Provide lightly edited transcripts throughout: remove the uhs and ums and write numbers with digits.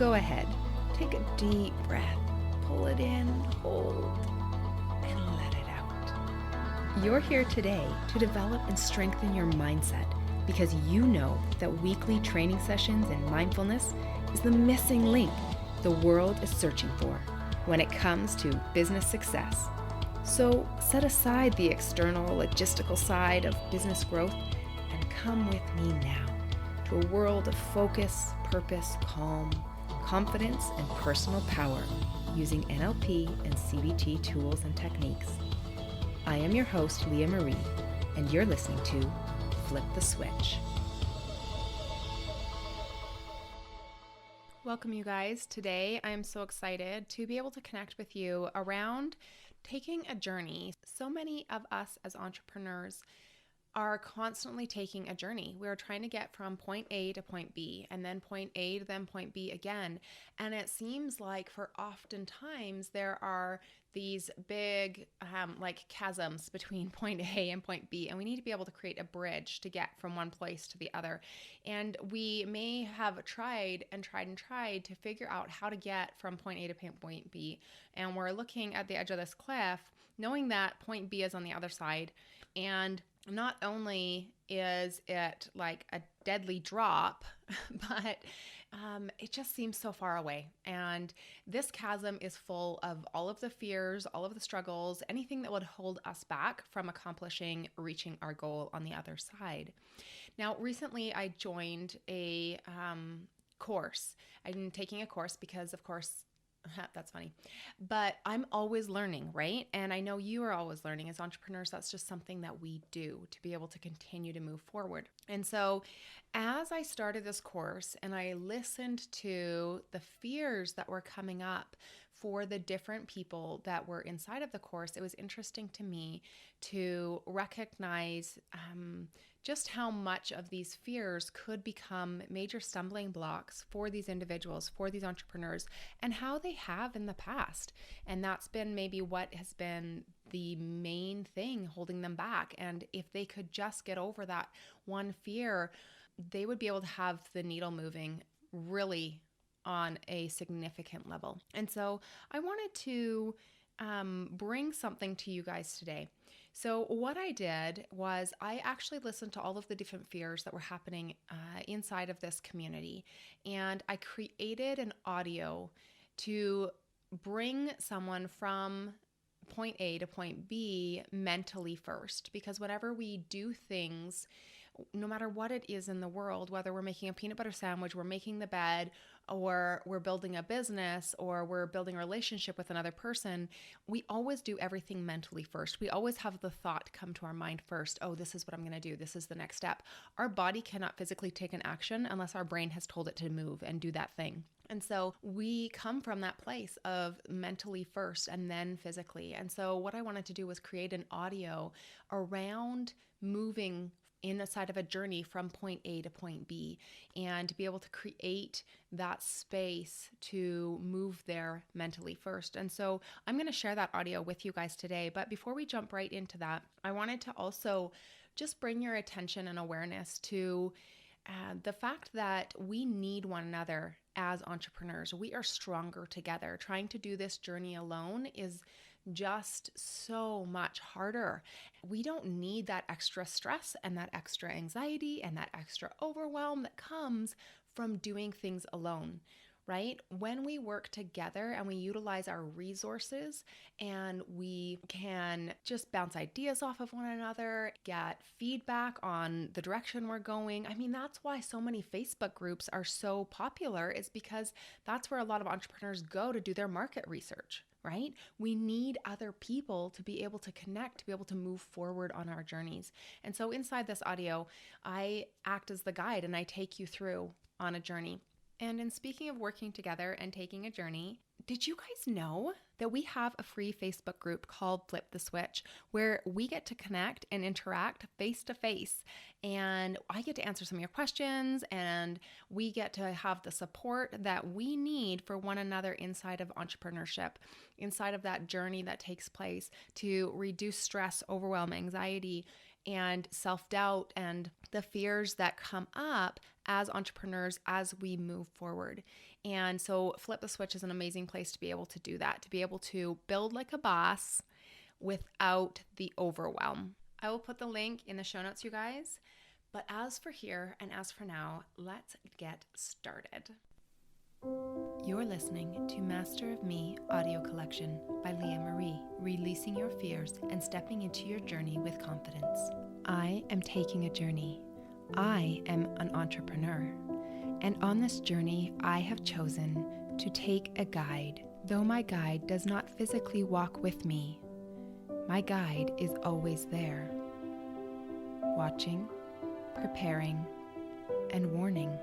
go ahead, take a deep breath, pull it in, hold, and let it out. You're here today to develop and strengthen your mindset because you know that weekly training sessions in mindfulness is the missing link the world is searching for when it comes to business success. So set aside the external logistical side of business growth and come with me now to a world of focus, purpose, calm, confidence, and personal power using NLP and CBT tools and techniques. I am your host, Leah Marie, and you're listening to Flip the Switch. Welcome, you guys. Today, I am so excited to be able to connect with you around taking a journey. So many of us as entrepreneurs are constantly taking a journey. We are trying to get from point A to point B, and then point A to then point B again. And it seems like for oftentimes there are these big chasms between point A and point B, and we need to be able to create a bridge to get from one place to the other. And we may have tried to figure out how to get from point A to point B, and we're looking at the edge of this cliff, knowing that point B is on the other side. And not only is it like a deadly drop, but it just seems so far away. And this chasm is full of all of the fears, all of the struggles, anything that would hold us back from reaching our goal on the other side. Now, recently I joined a course. I'm taking a course because, of course, that's funny. But I'm always learning, right? And I know you are always learning as entrepreneurs. That's just something that we do to be able to continue to move forward. And so as I started this course and I listened to the fears that were coming up for the different people that were inside of the course, it was interesting to me to recognize just how much of these fears could become major stumbling blocks for these individuals, for these entrepreneurs, and how they have in the past. And that's been maybe what has been the main thing holding them back. And if they could just get over that one fear, they would be able to have the needle moving really on a significant level. And so I wanted to bring something to you guys today. So what I did was I actually listened to all of the different fears that were happening inside of this community, and I created an audio to bring someone from point A to point B mentally first, because whenever we do things, no matter what it is in the world, whether we're making a peanut butter sandwich, we're making the bed, or we're building a business, or we're building a relationship with another person, we always do everything mentally first. We always have the thought come to our mind first. Oh, this is what I'm going to do. This is the next step. Our body cannot physically take an action unless our brain has told it to move and do that thing. And so we come from that place of mentally first and then physically. And so what I wanted to do was create an audio around moving inside of a journey from point A to point B, and to be able to create that space to move there mentally first. And so I'm going to share that audio with you guys today. But before we jump right into that, I wanted to also just bring your attention and awareness to the fact that we need one another as entrepreneurs. We are stronger together. Trying to do this journey alone is just so much harder. We don't need that extra stress and that extra anxiety and that extra overwhelm that comes from doing things alone, right? When we work together and we utilize our resources and we can just bounce ideas off of one another, get feedback on the direction we're going. I mean, that's why so many Facebook groups are so popular, is because that's where a lot of entrepreneurs go to do their market research, right? We need other people to be able to connect, to be able to move forward on our journeys. And so inside this audio, I act as the guide and I take you through on a journey. And in speaking of working together and taking a journey, did you guys know that we have a free Facebook group called Flip the Switch, where we get to connect and interact face to face, and I get to answer some of your questions, and we get to have the support that we need for one another inside of entrepreneurship, inside of that journey that takes place to reduce stress, overwhelm, anxiety, and self-doubt and the fears that come up as entrepreneurs as we move forward. And so Flip the Switch is an amazing place to be able to do that, to be able to build like a boss without the overwhelm. I will put the link in the show notes, you guys. But as for here and as for now, let's get started. You're listening to Master of Me audio collection by Leah Marie, releasing your fears and stepping into your journey with confidence. I am taking a journey. I am an entrepreneur. And on this journey, I have chosen to take a guide. Though my guide does not physically walk with me, my guide is always there, watching, preparing, and warning.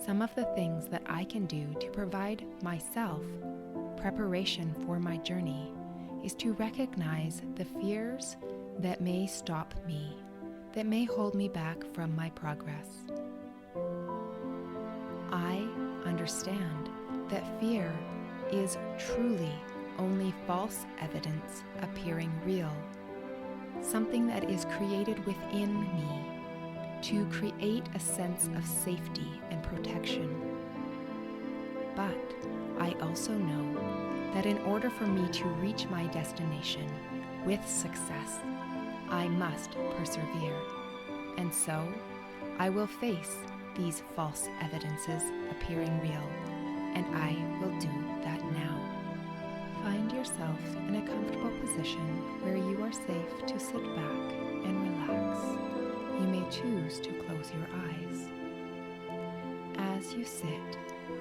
Some of the things that I can do to provide myself preparation for my journey is to recognize the fears that may stop me, that may hold me back from my progress. I understand that fear is truly only false evidence appearing real, something that is created within me to create a sense of safety and protection. But I also know that in order for me to reach my destination with success, I must persevere. And so I will face these false evidences appearing real, and I will do that now. Find yourself in a comfortable position where you are safe to sit back and relax. You may choose to close your eyes. As you sit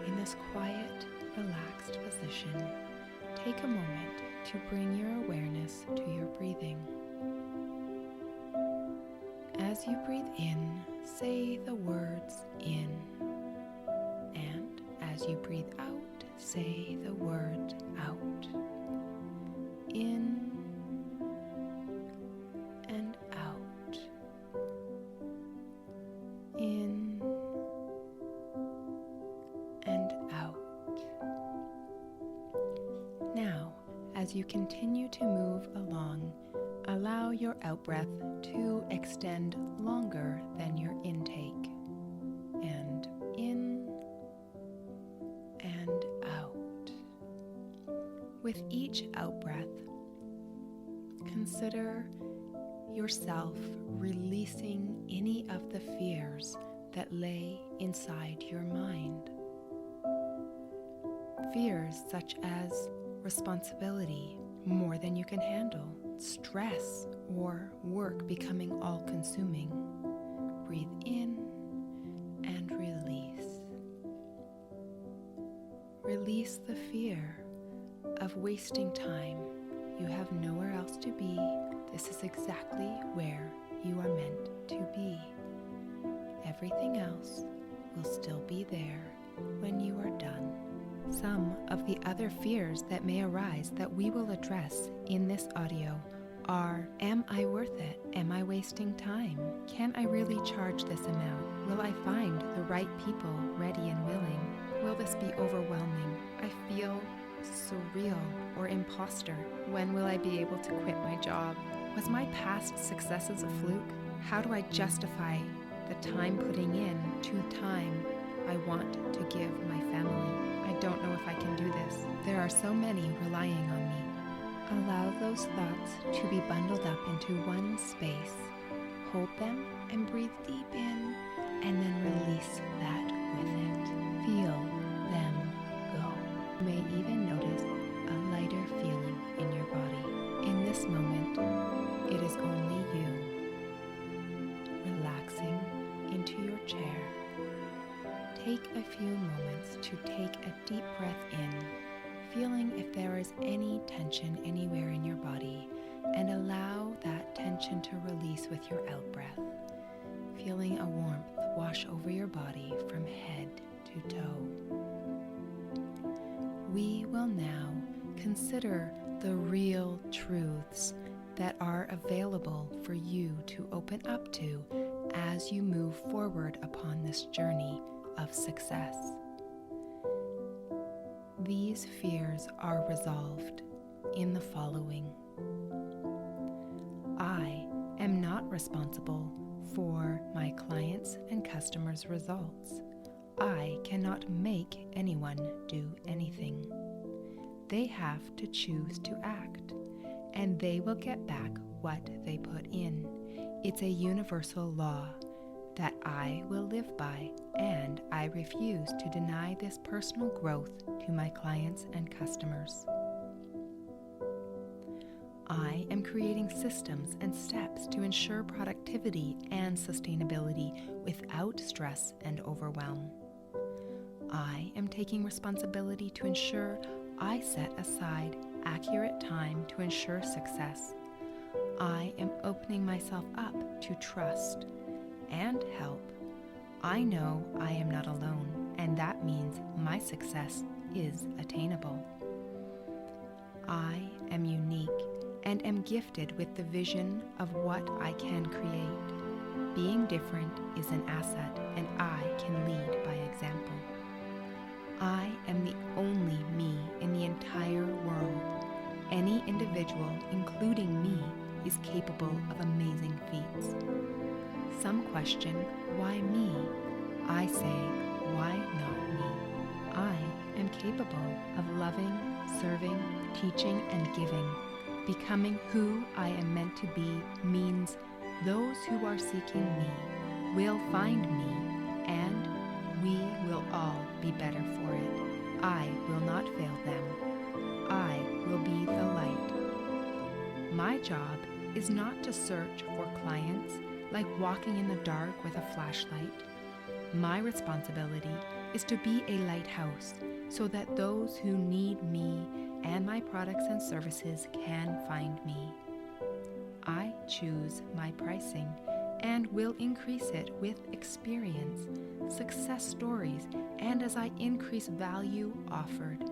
in this quiet, relaxed position, take a moment to bring your awareness to your breathing. As you breathe in, say the words in. And as you breathe out, say the word out. In and out. In and out. Now, as you continue to move along, allow your out-breath to extend longer than your intake. And in and out. With each out-breath, consider yourself releasing any of the fears that lay inside your mind. Fears such as responsibility, more than you can handle, stress, or work becoming all-consuming. Breathe in and release. Release the fear of wasting time. You have nowhere else to be. This is exactly where you are meant to be. Everything else will still be there when you are done. Some of the other fears that may arise that we will address in this audio are: am I worth it? Am I wasting time? Can I really charge this amount? Will I find the right people ready and willing? Will this be overwhelming? I feel surreal or imposter. When will I be able to quit my job? Was my past successes a fluke? How do I justify the time putting in to time I want to give my family? I don't know if I can do this. There are so many relying on me. Allow those thoughts to be bundled up into one space. Hold them and breathe deep in, and then release that with it. Feel them go. You may even notice a lighter feeling in your body. In this moment, it is only you, relaxing into your chair. Take a few moments to take a deep breath in, feeling if there is any tension anywhere in your body, and allow that tension to release with your out-breath, feeling a warmth wash over your body from head to toe. We will now consider the real truths that are available for you to open up to as you move forward upon this journey of success. These fears are resolved in the following. I am not responsible for my clients' and customers' results. I cannot make anyone do anything. They have to choose to act, and they will get back what they put in. It's a universal law that I will live by, and I refuse to deny this personal growth to my clients and customers. I am creating systems and steps to ensure productivity and sustainability without stress and overwhelm. I am taking responsibility to ensure I set aside accurate time to ensure success. I am opening myself up to trust and help. I know I am not alone, and that means my success is attainable. I am unique and am gifted with the vision of what I can create. Being different is an asset, and I can lead by example. I am the only me in the entire world. Any individual, including me, is capable of amazing feats. Some question, why me? I say, why not me? I am capable of loving, serving, teaching, and giving. Becoming who I am meant to be means those who are seeking me will find me, and we will all be better for it. I will not fail them. I will be the light. My job is not to search for clients like walking in the dark with a flashlight. My responsibility is to be a lighthouse so that those who need me and my products and services can find me. I choose my pricing and will increase it with experience, success stories, and as I increase value offered.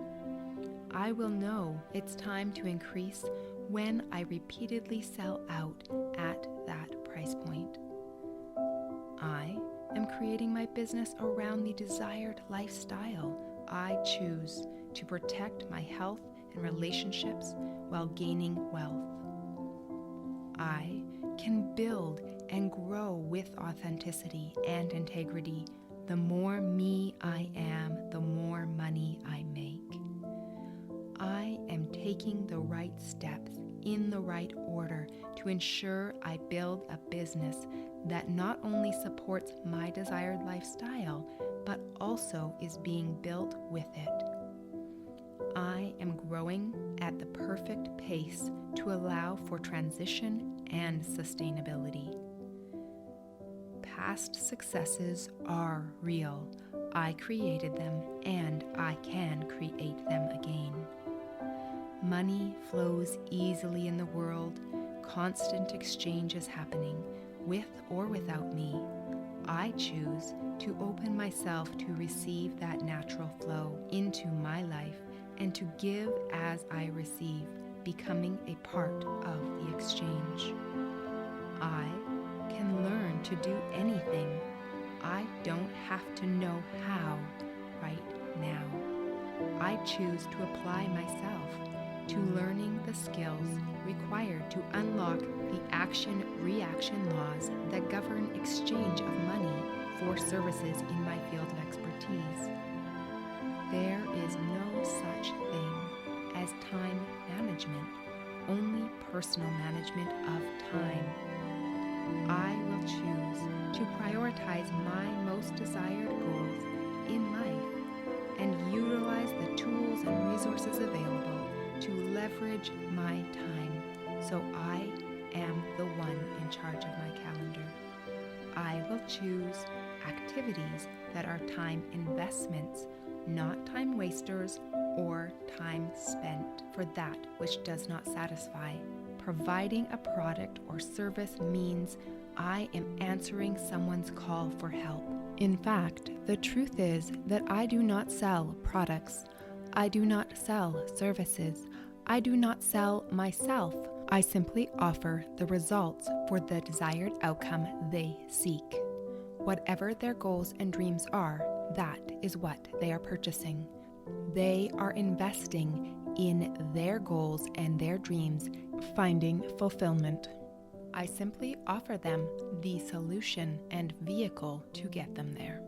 I will know it's time to increase when I repeatedly sell out at that price point. I am creating my business around the desired lifestyle I choose to protect my health and relationships while gaining wealth. I can build and grow with authenticity and integrity. The more me I am, the more money I make. I am taking the right steps in the right order to ensure I build a business that not only supports my desired lifestyle, but also is being built with it. I am growing at the perfect pace to allow for transition and sustainability. Past successes are real. I created them, and I can create them again. Money flows easily in the world. Constant exchange is happening, with or without me. I choose to open myself to receive that natural flow into my life and to give as I receive, becoming a part of the exchange. I can learn to do anything. I don't have to know how right now. I choose to apply myself to learning the skills required to unlock the action-reaction laws that govern exchange of money for services in my field of expertise. There is no such thing as time management, only personal management of time. I will choose to prioritize my most desired goals in life and utilize the tools and resources available to leverage my time so I am the one in charge of my calendar. I will choose activities that are time investments, not time wasters or time spent for that which does not satisfy. Providing a product or service means I am answering someone's call for help. In fact, the truth is that I do not sell products. I do not sell services. I do not sell myself. I simply offer the results for the desired outcome they seek. Whatever their goals and dreams are, that is what they are purchasing. They are investing in their goals and their dreams, finding fulfillment. I simply offer them the solution and vehicle to get them there.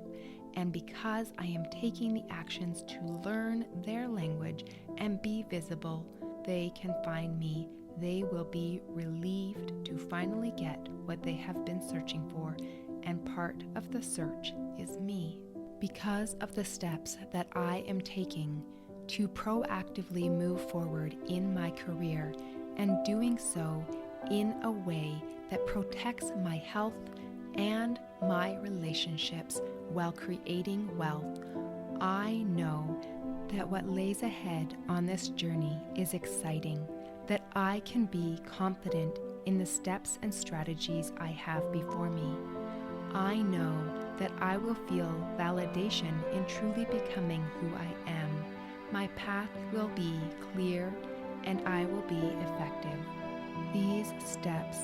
And because I am taking the actions to learn their language and be visible, they can find me. They will be relieved to finally get what they have been searching for, and part of the search is me. Because of the steps that I am taking to proactively move forward in my career, and doing so in a way that protects my health and my relationships while creating wealth, I know that what lays ahead on this journey is exciting, that I can be confident in the steps and strategies I have before me. I know that I will feel validation in truly becoming who I am. My path will be clear and I will be effective. These steps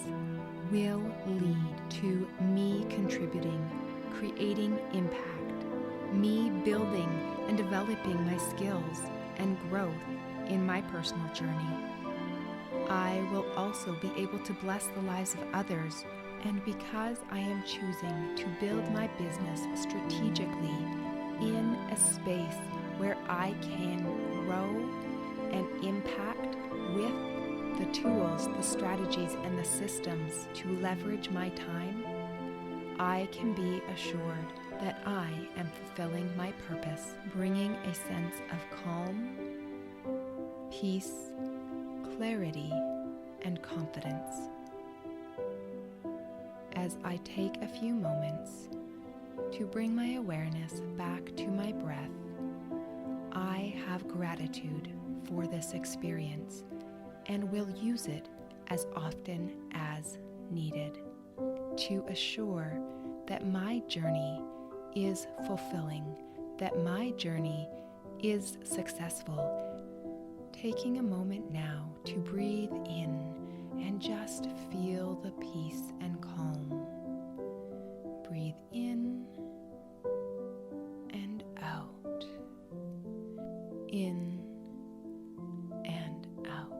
will lead to me contributing, creating impact, me building and developing my skills and growth in my personal journey. I will also be able to bless the lives of others, and because I am choosing to build my business strategically in a space where I can grow and impact with the tools, the strategies, and the systems to leverage my time, I can be assured that I am fulfilling my purpose, bringing a sense of calm, peace, clarity, and confidence. As I take a few moments to bring my awareness back to my breath, I have gratitude for this experience and will use it as often as needed to assure that my journey is fulfilling, that my journey is successful. Taking a moment now to breathe in and just feel the peace and calm. Breathe in and out. In and out.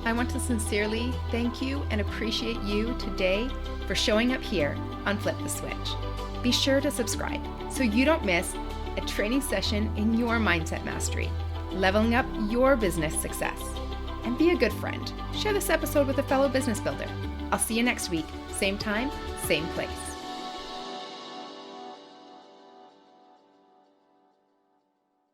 I want to sincerely thank you and appreciate you today for showing up here on Flip the Switch. Be sure to subscribe so you don't miss a training session in your mindset mastery, leveling up your business success. And be a good friend. Share this episode with a fellow business builder. I'll see you next week, same time, same place.